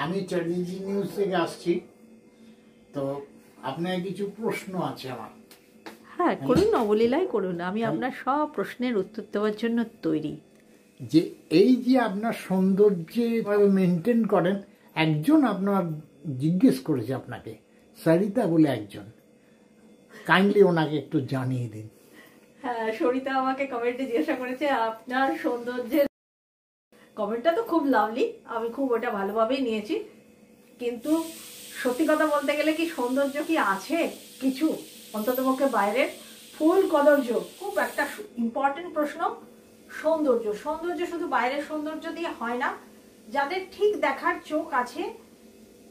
আমি চ্যাটার্জি নিউজ থেকে আসছি। তো আপনার কিছু প্রশ্ন আছে আমার। হ্যাঁ করুন, অবলীলায় করুন, আমি আপনার সব প্রশ্নের উত্তর দেওয়ার জন্য তৈরি। যে এই যে আপনার সৌন্দর্যভাবে মেনটেন করেন, একজন আপনার জিজ্ঞেস করেছে আপনাকে, সরিতা বলে একজন, কাইন্ডলি ওনাকে একটু জানিয়ে দিন। হ্যাঁ, সরিতা আমাকে কমেন্টে জিজ্ঞাসা করেছে আপনার সৌন্দর্যের। কমেন্টটা তো খুব লাভলি, আমি খুব ওটা ভালোভাবেই নিয়েছি। কিন্তু সত্যি কথা বলতে গেলে কি সৌন্দর্য কি আছে কিছু, অন্ততপক্ষে বাইরের ফুল কদর্য খুব একটা ইম্পর্টেন্ট প্রশ্ন। সৌন্দর্য সৌন্দর্য শুধু বাইরের সৌন্দর্য দিয়ে হয় না। যাদের ঠিক দেখার চোখ আছে,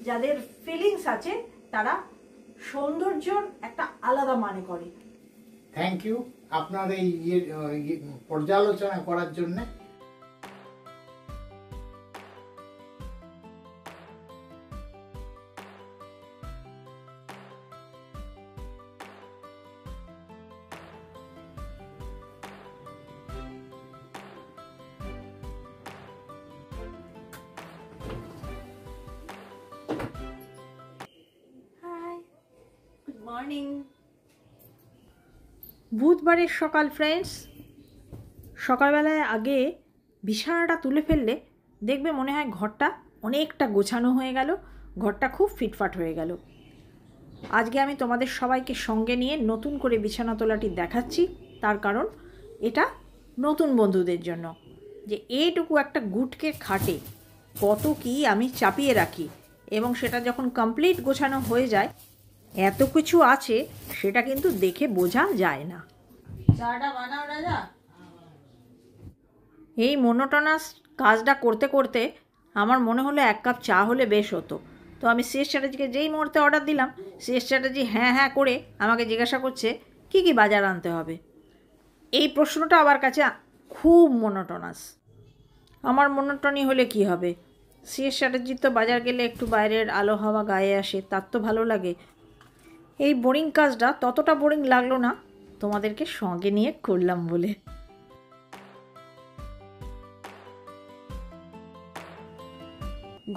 যাদের ফিলিংস আছে, তারা সৌন্দর্যর একটা আলাদা মানে করে। থ্যাংক ইউ আপনার এই পর্যালোচনা করার জন্য। মর্নিং, বুধবারের সকাল ফ্রেন্ডস। সকালবেলায় আগে বিছানাটা তুলে ফেললে দেখবে মনে হয় ঘরটা অনেকটা গোছানো হয়ে গেল, ঘরটা খুব ফিটফাট হয়ে গেল। আজকে আমি তোমাদের সবাইকে সঙ্গে নিয়ে নতুন করে বিছানা তোলাটি দেখাচ্ছি। তার কারণ এটা নতুন বন্ধুদের জন্য, যে এইটুকু একটা গুটকে খাটে কত কি আমি চাপিয়ে রাখি, এবং সেটা যখন কমপ্লিট গোছানো হয়ে যায় এত কিছু আছে সেটা কিন্তু দেখে বোঝা যায় না। চাটা বানাও রাজা। এই মোনোটোনাস কাজটা করতে করতে আমার মনে হলো এক কাপ চা হলে বেশ হতো। তো আমি সিএস চ্যাটার্জিকে যেই মুহূর্তে অর্ডার দিলাম, সিএস চ্যাটার্জি হ্যাঁ হ্যাঁ করে আমাকে জিজ্ঞাসা করছে কি কি বাজার আনতে হবে। এই প্রশ্নটা আমার কাছে খুব মোনোটোনাস। আমার মোনোটনি হলে কি হবে? সিএস চ্যাটার্জির তো বাজার গেলে একটু বাইরের আলো হাওয়া গায়ে আসে, তার তো ভালো লাগে। এই বোরিং কাজটা ততটা বোরিং লাগলো না তোমাদেরকে সঙ্গে নিয়ে করলাম বলে।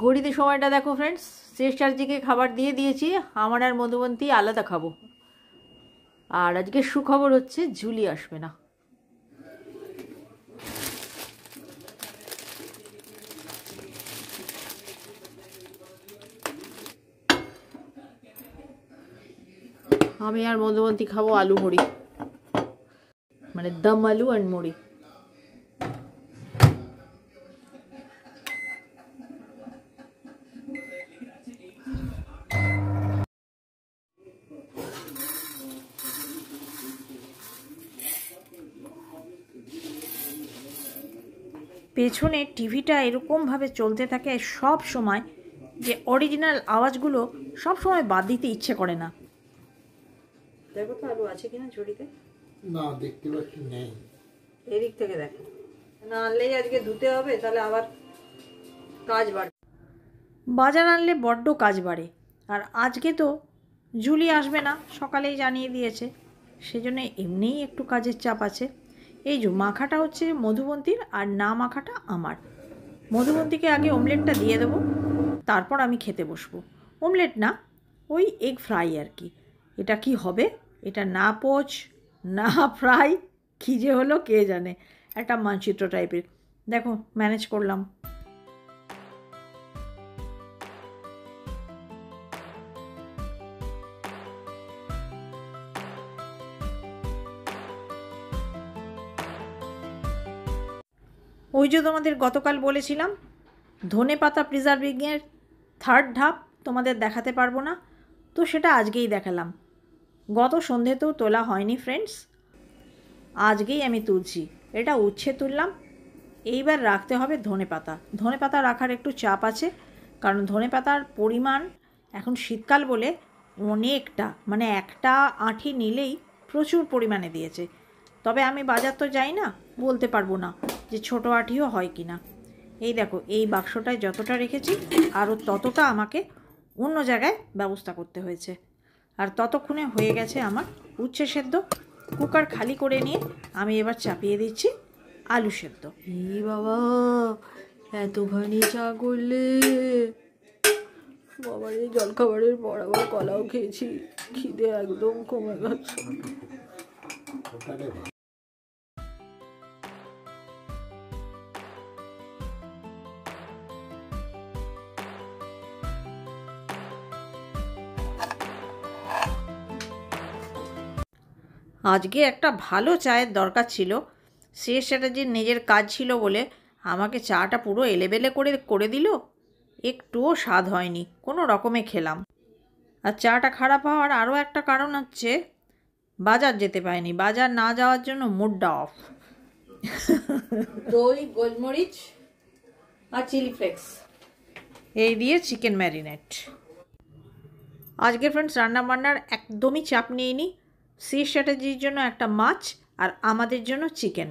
ঘড়িতে সময়টা দেখো ফ্রেন্ডস, সিএস চ্যাটার্জিকে খাবার দিয়ে দিয়েছি, আমার আর মধুবন্তী আলাদা খাবো। আর আজকে সুখবর হচ্ছে জুলি আসবে না। আমি আর মধুবন্তী খাবো আলু মুড়ি, মানে দম আলু আর মুড়ি। পেছনে টিভিটা এরকমভাবে চলতে থাকে সব সময় যে অরিজিনাল আওয়াজগুলো সব সময় বাদ দিতে ইচ্ছে করে না। দেখো তো আলু আছে কিনা ঝুড়িতে। না, দেখতে পাচ্ছি নেই। এদিক থেকে দেখো, না আনলেই আজকে ধুতে হবে, তাহলে আবার কাজ বাড়ে। বাজার আনলে বড্ড কাজ বাড়ে। আর আজকে তো জুলি আসবে না, সকালেই জানিয়ে দিয়েছে, সেজন্য এমনিই একটু কাজের চাপ আছে। এই যে মাখাটা হচ্ছে মধুবন্তীর, আর না মাখাটা আমার। মধুবন্তীকে আগে অমলেটটা দিয়ে দেবো, তারপর আমি খেতে বসবো। অমলেট না, ওই এগ ফ্রাই আর কি। এটা কি হবে, এটা না পোচ না ফ্রাই, কী যে হলো কে জানে, একটা মানচিত্র টাইপের। দেখো ম্যানেজ করলাম। ওই যে তোমাদের গতকাল বলেছিলাম ধনেপাতা প্রিজার্ভিংয়ের থার্ড ধাপ তোমাদের দেখাতে পারবো না, তো সেটা আজকেই দেখালাম। গত সন্ধ্যেতেও তোলা হয়নি ফ্রেন্ডস, আজকেই আমি তুলছি। এটা উচ্ছে তুললাম। এইবার রাখতে হবে ধনেপাতা। ধনেপাতা রাখার একটু চাপ আছে, কারণ ধনেপাতার পরিমাণ এখন শীতকাল বলে অনেকটা, মানে একটা আঁটি নিলেই প্রচুর পরিমাণে দিয়েছে। তবে আমি বাজার তো যাই না, বলতে পারবো না যে ছোটো আঁটিও হয় কি না। এই দেখো, এই বাক্সটায় যতটা রেখেছি আরও ততটা আমাকে অন্য জায়গায় ব্যবস্থা করতে হয়েছে। আর ততক্ষণে হয়ে গেছে আমার উচ্ছে সেদ্ধ। কুকার খালি করে নিয়ে আমি এবার চাপিয়ে দিচ্ছি আলু সেদ্ধ। এই বাবা, এতখানি চা করলে বাবার এই জলখাবারের পর আবার কলাও খেয়েছি, খিদে একদম কমে গেছে। আজকে একটা ভালো চায়ের দরকার ছিল, শ্রেয়স চ্যাটার্জির নিজের কাজ ছিল বলে আমাকে চাটা পুরো এলেবেলে করে দিল। একটুও স্বাদ হয়নি, কোনো রকমে খেলাম। আর চাটা খারাপ হওয়ার আরও একটা কারণ হচ্ছে বাজার যেতে পারিনি। বাজার না যাওয়ার জন্য মুডটা অফ। দই, গোলমরিচ আর চিলি ফ্লেক্স এই দিয়ে চিকেন ম্যারিনেট। আজকে ফ্রেন্ডস রান্নাবান্নার একদমই চাপ নিইনি। শ্রেয়স চ্যাটার্জির জন্য একটা মাছ আর আমাদের জন্য চিকেন।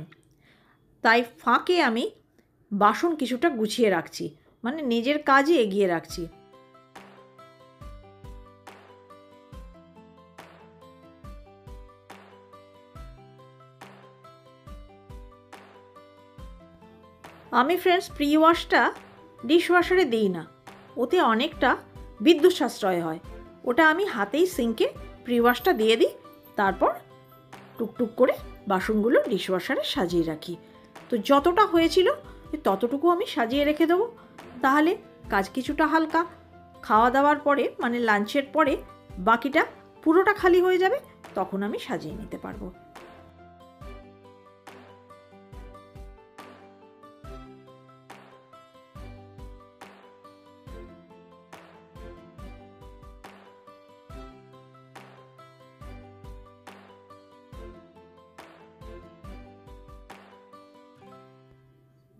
তাই ফাঁকে আমি বাসন কিছুটা গুছিয়ে রাখছি, মানে নিজের কাজই এগিয়ে রাখছি। আমি ফ্রেন্ডস প্রি ওয়াশটা ডিশ ওয়াশারে দিই না, ওতে অনেকটা বিদ্যুৎ সাশ্রয় হয়। ওটা আমি হাতেই সিঙ্কে প্রি ওয়াশটা দিয়ে দিই, তারপর টুকটুক করে বাসনগুলো ডিশ ওয়াশারে সাজিয়ে রাখি। তো যতটা হয়েছিল ততটুকু আমি সাজিয়ে রেখে দেবো, তাহলে কাজ কিছুটা হালকা। খাওয়া দাওয়ার পরে মানে লাঞ্চের পরে বাকিটা পুরোটা খালি হয়ে যাবে, তখন আমি সাজিয়ে নিতে পারবো।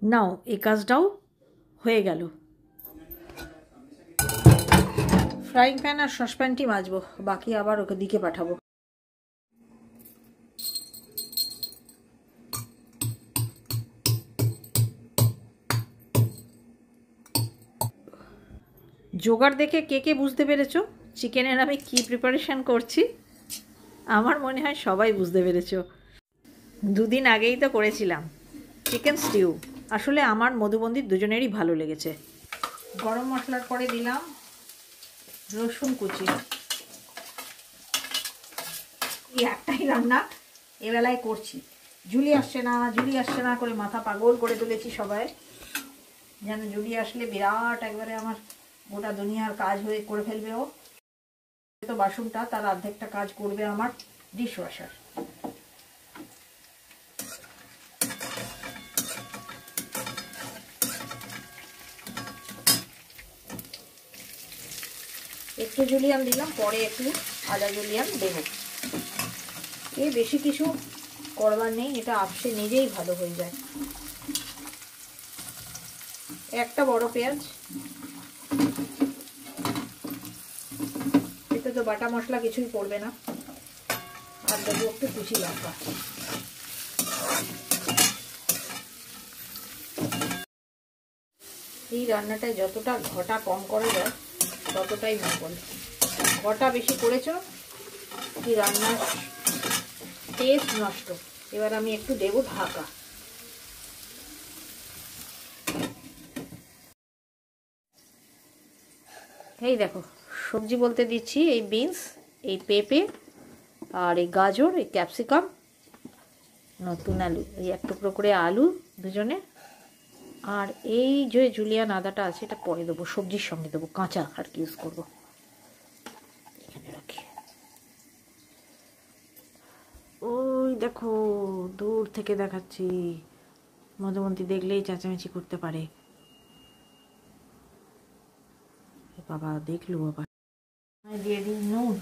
নাও এই কাজটাও হয়ে গেল। ফ্রাইং প্যান আর সসপ্যানটি মাজবো, বাকি আবার ওকে দিকে পাঠাবো। জোগাড় দেখে কে কে বুঝতে পেরেছো চিকেনের আমি কি প্রিপারেশন করছি? আমার মনে হয় সবাই বুঝতে পেরেছো। দুদিন আগেই তো করেছিলাম চিকেন স্টিউ। আসলে আমার মধুবন্দির দুজনেরই ভালো লেগেছে। গরম মশলার পরে দিলাম রসুন কুচি। এই একটাই রান্না এবেলায় করছি, জুলি আসছে না করে মাথা পাগল করে তুলেছি সবাই, যেন জুলি আসলে বিরাট একবারে আমার গোটা দুনিয়ার কাজ করে ফেলবে। ও তো বাসনটা তার অর্ধেকটা কাজ করবে আমার ডিশ ওয়াশার। একটু জুলিয়ান দিলাম, পরে একটু আদা জুলিয়ান দেব। এ বেশি কিছু করবার নেই, এটা আপসে নিজেই ভালো হয়ে যায়। একটা বড় পেঁয়াজ, এতে তো বাটা মশলা কিছুই পড়বে না, আর দেবো একটু কুচি লঙ্কা। এই রান্নাটায় যতটা ঘটা কম করা যায় ততটাই মঙ্গল। ঘটা বেশি করেছ কি রান্নার টেস্ট নষ্ট। এবার আমি একটু দেবো ঢাকা। এই দেখো সবজি বলতে দিচ্ছি এই বিনস, এই পেঁপে আর এই গাজর, এই ক্যাপসিকাম, নতুন আলু, এই এক টুকরো করে আলু দুজনে, আর এই যে জুলিয়ান আদাটা আছে এটা পরে দেবো, সবজির সঙ্গে দেবো, কাঁচা আর কি ইউজ করবো। এখানে রাখি। ওই দেখো দূর থেকে দেখাচ্ছি, মধুবন্তী দেখলেই চেঁচামেচি করতে পারে। বাবা দেখলো বাবা। দিয়ে দিই নুন,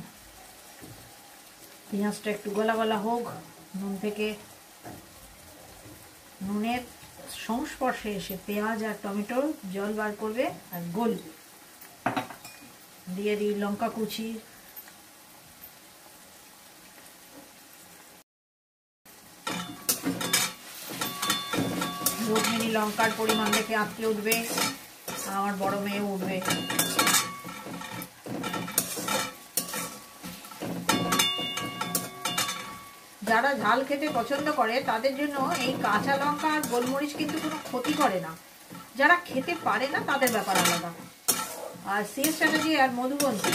পেঁয়াজটা একটু গলা গলা হোক, নুন থেকে নুনের সংস্পর্শে এসে পেঁয়াজ আর টমেটোর জল বার করবে আর গোল দিয়ে দিই লঙ্কা কুচি, রোজমেরি লঙ্কার পরিমাণ দেখে আঁতকে উঠবে, আমার বড় মেয়ে উঠবে। যারা ঝাল খেতে পছন্দ করে তাদের জন্য এই কাঁচা লঙ্কা আর গোলমরিচ কিন্তু কোনো ক্ষতি করে না, যারা খেতে পারে না তাদের ব্যাপার আলাদা। আর সিএস চ্যাটার্জি আর মধুবন্তী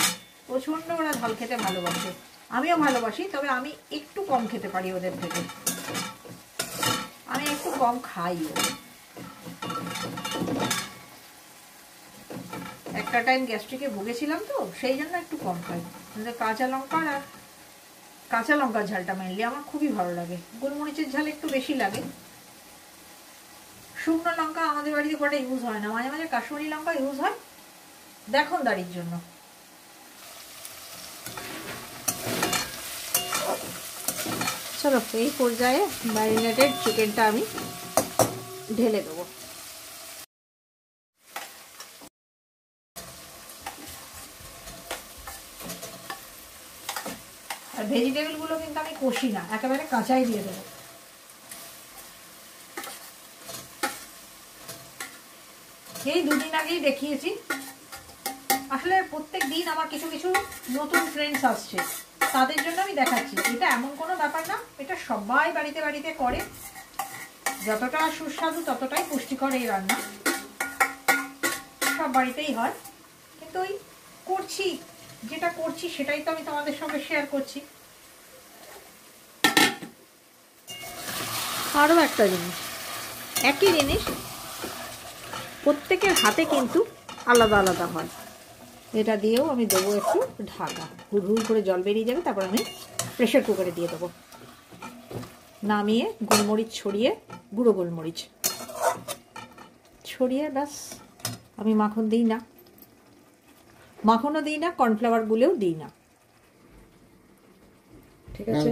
প্রচণ্ড ওরা ঝাল খেতে ভালোবাসে, আমিও ভালোবাসি, তবে আমি একটু কম খেতে পারি ওদের থেকে, আমি একটু কম খাই। একটা টাইম গ্যাস্ট্রিকে ভুগেছিলাম তো সেই জন্য একটু কম খাই। কাঁচা লঙ্কার ঝালটা মেনলি আমার খুবই ভালো লাগে, গোলমরিচের ঝাল একটু বেশি লাগে। শুকনো লঙ্কা আমাদের বাড়িতে খুব একটা ইউজ হয় না, মাঝে মাঝে কাশ্মীরি লঙ্কা ইউজ হয় দেখনদারির জন্য। চলো এই পর্যায়ে ম্যারিনেটেড চিকেনটা আমি ঢেলে দেবো। আর ভেজিটেবলগুলো কিন্তু আমি কষি না, একেবারে কাঁচাই দিয়ে দেবো। এই দুদিন আগেই দেখিয়েছি, আসলে প্রত্যেক দিন আমার কিছু কিছু নতুন ফ্রেন্ডস আসছে, তাদের জন্য আমি দেখাচ্ছি। এটা এমন কোনো ব্যাপার না, এটা সবাই বাড়িতে বাড়িতে করে, যতটা সুস্বাদু ততটাই পুষ্টিকর এই রান্না, সব বাড়িতেই হয়। কিন্তু ওই করছি, যেটা করছি সেটাই তো আমি তোমাদের সঙ্গে শেয়ার করছি। আরও একটা জিনিস, একই জিনিস প্রত্যেকের হাতে কিন্তু আলাদা আলাদা হয়। এটা দিয়েও আমি দেবো একটু ঢাকা, হুড় করে জল বেরিয়ে যাবে, তারপর আমি প্রেশার কুকারে দিয়ে দেবো। নামিয়ে গোলমরিচ ছড়িয়ে, গুঁড়ো গোলমরিচ ছড়িয়ে ব্যাস। আমি মাখন দিই না, মাখনও দিই না, কর্নফ্লাওয়ার গুলেও দিই না। ঠিক আছে,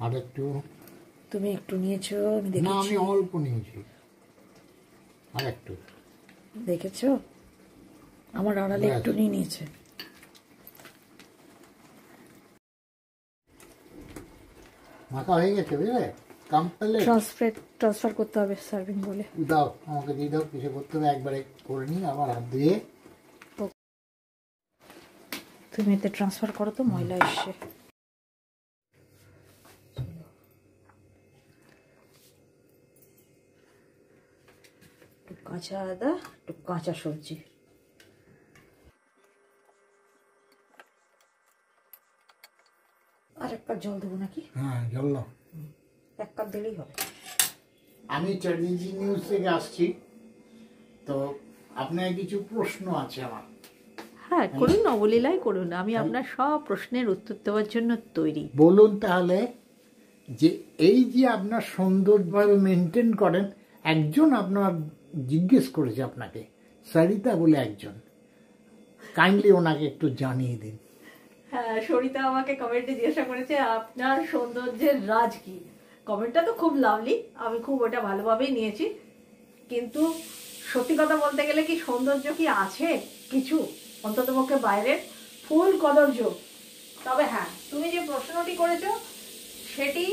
আর একটু তুমি একটু নিয়েছো, আমি অল্প নিয়েছি, আর একটু দেখেছো আমার আড়ালে একটু নিয়ে নিয়েছে। মাখা হয়ে গেছে, বুঝলে? ট্রান্সফার করতে হবে সার্ভিং বলে। দাও আমাকে দিয়ে দাও, কিছু করতে হবে, একবারে করে নিই, আবার হাত ধুয়ে। তুমি এতে ট্রান্সফার করো তো, ময়লা এসছে। একটু কাঁচা আদা, একটু কাঁচা সবজি, আর 1 কাপ জল দেবো নাকি? হ্যাঁ জল দাও, 1 কাপ দিলেই হবে। আমি চ্যাটার্জি নিউজ থেকে আসছি, তো আপনার কিছু প্রশ্ন আছে আমার। হ্যাঁ করুন, অবলীলাই করুন, আমি আপনার সব প্রশ্নের উত্তর দেওয়ার জন্য তৈরি। বলুন তাহলে, যে এই যে আপনার সুন্দরভাবে মেনটেন করেন, একজন আপনার জিজ্ঞেস করেছে আপনাকে, সরিতা বলে একজন, কাইন্ডলি ওনাকে একটু জানিয়ে দিন। হ্যাঁ, সরিতা আমাকে কমেন্টে জিজ্ঞাসা করেছে আপনার সৌন্দর্যের রাজ কি। কমেন্টটা তো খুব লাভলি, আমি খুব ওটা ভালোভাবেই নিয়েছি, কিন্তু সত্যি কথা বলতে গেলে কি সৌন্দর্য কি আছে কিছু, অন্ততপক্ষে বাইরের ফুল কদর্য। তবে হ্যাঁ, তুমি যে প্রশ্নটি করেছো সেটি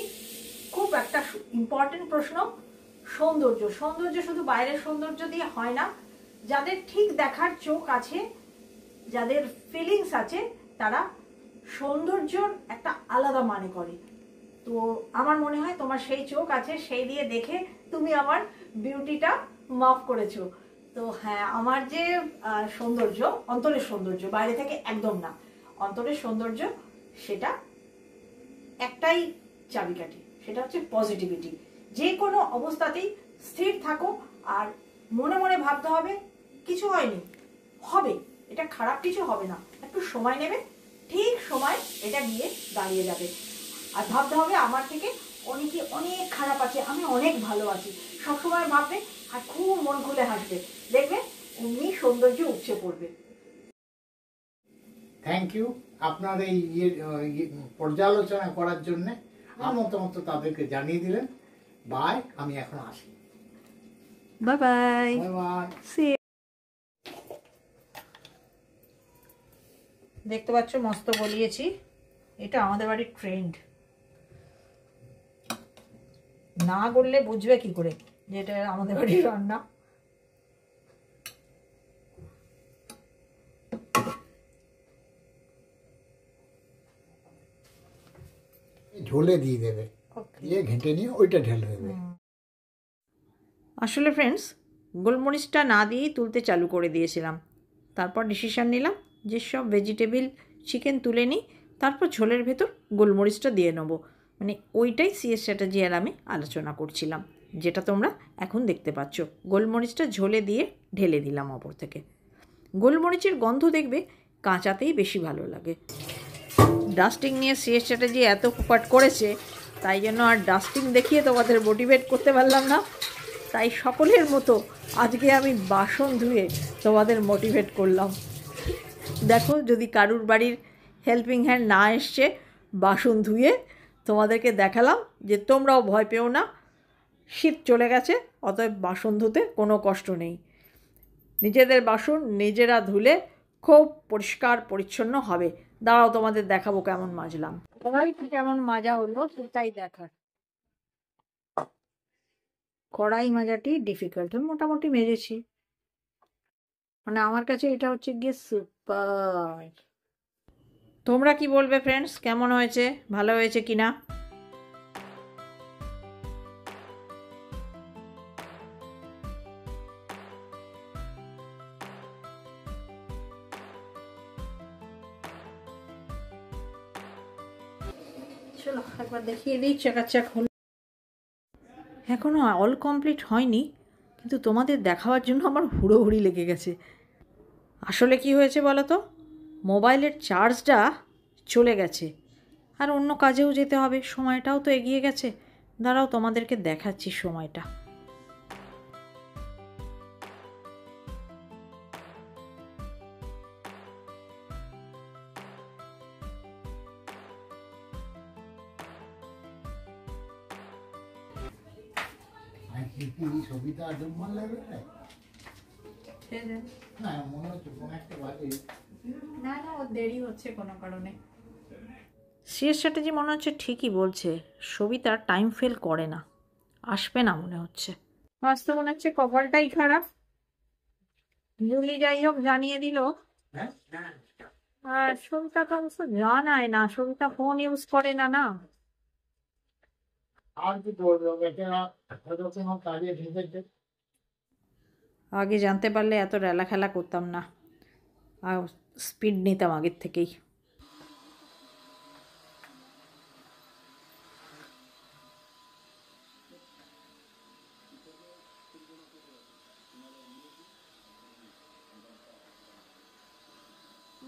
খুব একটা ইম্পর্টেন্ট প্রশ্ন। সৌন্দর্য শুধু বাইরের সৌন্দর্য দিয়ে হয় না, যাদের ঠিক দেখার চোখ আছে, যাদের ফিলিংস আছে, তারা সৌন্দর্যর একটা আলাদা মানে করে। তো আমার মনে হয় তোমার সেই চোখ আছে, সেই দিয়ে দেখে তুমি আমার বিউটিটা মাপ করেছো। তো হ্যাঁ, আমার যে সৌন্দর্য, অন্তরের সৌন্দর্য, বাইরে থেকে একদম না, অন্তরের সৌন্দর্য, সেটা একটাই চাবিকাঠি, সেটা হচ্ছে পজিটিভিটি। যে কোনো অবস্থাতেই স্থির থাকো, আর মনে মনে ভাবতে হবে কিছু হয়নি, হবে, এটা খারাপ কিছু হবে না, একটু সময় নেবে, ঠিক সময় এটা গিয়ে দাঁড়িয়ে যাবে। আর ভাবতে হবে আমার থেকে অনেকে অনেক খারাপ আছে, আমি অনেক ভালো আছি, সবসময় ভাববে আর খুব মন খুলে হাসবে, দেখবে অমনি সৌন্দর্য উপচে পড়বে। থ্যাংক ইউ আপনার এই পর্যালোচনা করার জন্য, আমার মতামত তাদেরকে জানিয়ে দিলেন। বাই, আমি এখন আসি। Bye bye bye. দেখতে পাচ্ছ মস্ত বলিয়েছি, এটা আমাদের বাড়ির ট্রেন্ড, না করলে বুঝবে কি করে যে এটা আমাদের বাড়ির রান্না। ঝোলে দিয়ে দেবে, দিয়ে ঘেঁটে নিয়ে ওইটা ঢেলে দেবে। আসলে ফ্রেন্ডস, গোলমরিচটা না দিয়েই তুলতে চালু করে দিয়েছিলাম। তারপর ডিসিশান নিলাম যে সব ভেজিটেবল চিকেন তুলে নিই, তারপর ঝোলের ভেতর গোলমরিচটা দিয়ে নেবো। মানে ওইটাই সিএস চ্যাটার্জি আর আমি আলোচনা করছিলাম, যেটা তোমরা এখন দেখতে পাচ্ছ। গোলমরিচটা ঝোলে দিয়ে ঢেলে দিলাম ওপর থেকে। গোলমরিচের গন্ধ দেখবে কাঁচাতেই বেশি ভালো লাগে। ডাস্টিং নিয়ে সিএস চ্যাটার্জি এত ফোকাট করেছে, তাই জন্য আর ডাস্টিং দেখিয়ে তোমাদের মোটিভেট করতে পারলাম না। তাই সকলের মতো আজকে আমি বাসন ধুয়ে তোমাদের মোটিভেট করলাম। দেখো, যদি কারুর বাড়ির হেল্পিং হ্যান্ড না এসছে, বাসন ধুয়ে তোমাদেরকে দেখালাম যে তোমরাও ভয় পেও না। শীত চলে গেছে, অতএব বাসন ধুতে কোনো কষ্ট নেই। নিজেদের বাসন নিজেরা ধুলে খুব পরিষ্কার পরিচ্ছন্ন হবে। দাঁড়াও, তোমাদের দেখাবো কেমন মাজলাম। কড়াইটা কেমন মাজা হলো সেটাই দেখার। কড়াই মাজাটি ডিফিকাল্ট, মোটামুটি মেজেছি। মানে আমার কাছে এটা হচ্ছে গিয়ে সুপার। তোমরা কি বলবে ফ্রেন্ডস, কেমন হয়েছে, ভালো হয়েছে কিনা? চলো একবার দেখিয়ে দিই চেকাচাক হলো। এখনও অল কমপ্লিট হয়নি, কিন্তু তোমাদের দেখাবার জন্য আমার হুড়োহুড়ি লেগে গেছে। আসলে কি হয়েছে বলো তো, মোবাইলের চার্জটা চলে গেছে, আর অন্য কাজেও যেতে হবে, সময়টাও তো এগিয়ে গেছে। দাঁড়াও তোমাদেরকে দেখাচ্ছি সময়টা। ছবিটা জম্মাল লাগবে না, মনে হচ্ছে কোনো একটা বাজে। না না, ওর দেরি হচ্ছে কোনো কারণে। সিএস চ্যাটার্জি মনে হচ্ছে ঠিকই বলছে, সবিতা টাইম ফেল করে না, আসবে না মনে হচ্ছে। আজ তো মনে হচ্ছে কপালটাই খারাপ। জুলি যাই হোক জানিয়ে দিল। আর সবিতা তো অবশ্য জানায় না, সবিতা ফোন ইউজ করে না। না আর কি করবো, কাজে ঢেকেছে। আগে জানতে পারলে এত রেলা খেলা করতাম না, আর স্পিড নিতাম আগের থেকেই।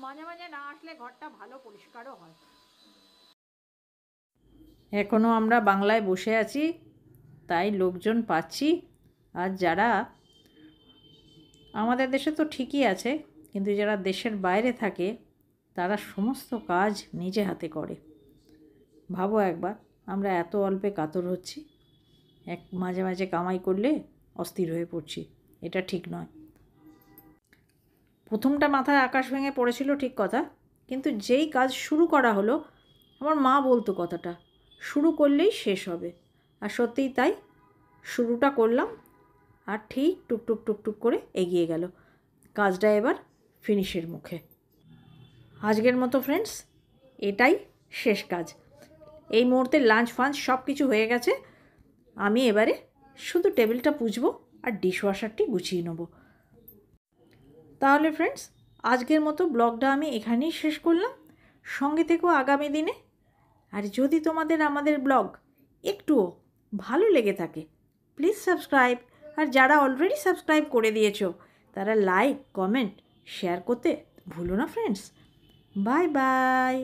মাঝে মাঝে না আসলে ঘরটা ভালো পরিষ্কারও হয়। এখনও আমরা বাংলায় বসে আছি, তাই লোকজন পাচ্ছি। আর যারা আমাদের দেশে তো ঠিকই আছে, কিন্তু যারা দেশের বাইরে থাকে তারা সমস্ত কাজ নিজে হাতে করে। ভাবো একবার, আমরা এত অল্পে কাতর হচ্ছি, মাঝে মাঝে কামাই করলে অস্থির হয়ে পড়ছি। এটা ঠিক নয়। প্রথমটা মাথায় আকাশ ভেঙে পড়েছিল ঠিক কথা, কিন্তু যেই কাজ শুরু করা হলো, আমার মা বলতো কথাটা, শুরু করলেই শেষ হবে। আর সত্যিই তাই, শুরুটা করলাম আর ঠিক টুকটুক টুকটুক করে এগিয়ে গেল। কাজটা এবার ফিনিশের মুখে। আজকের মতো ফ্রেন্ডস এটাই শেষ কাজ। এই মুহূর্তে লাঞ্চ ফাঞ্চ সব কিছু হয়ে গেছে। আমি এবারে শুধু টেবিলটা পুছবো আর ডিশওয়াশারটি গুছিয়ে নেব। তাহলে ফ্রেন্ডস আজকের মতো ব্লগটা আমি এখানেই শেষ করলাম। সঙ্গে থেকেও আগামী দিনে। আর যদি তোমাদের আমাদের ব্লগ একটুও ভালো লেগে থাকে, প্লিজ সাবস্ক্রাইব। আর যারা অলরেডি সাবস্ক্রাইব করে দিয়েছো তারা লাইক, কমেন্ট, শেয়ার করতে ভুলো না ফ্রেন্ডস। Bye bye.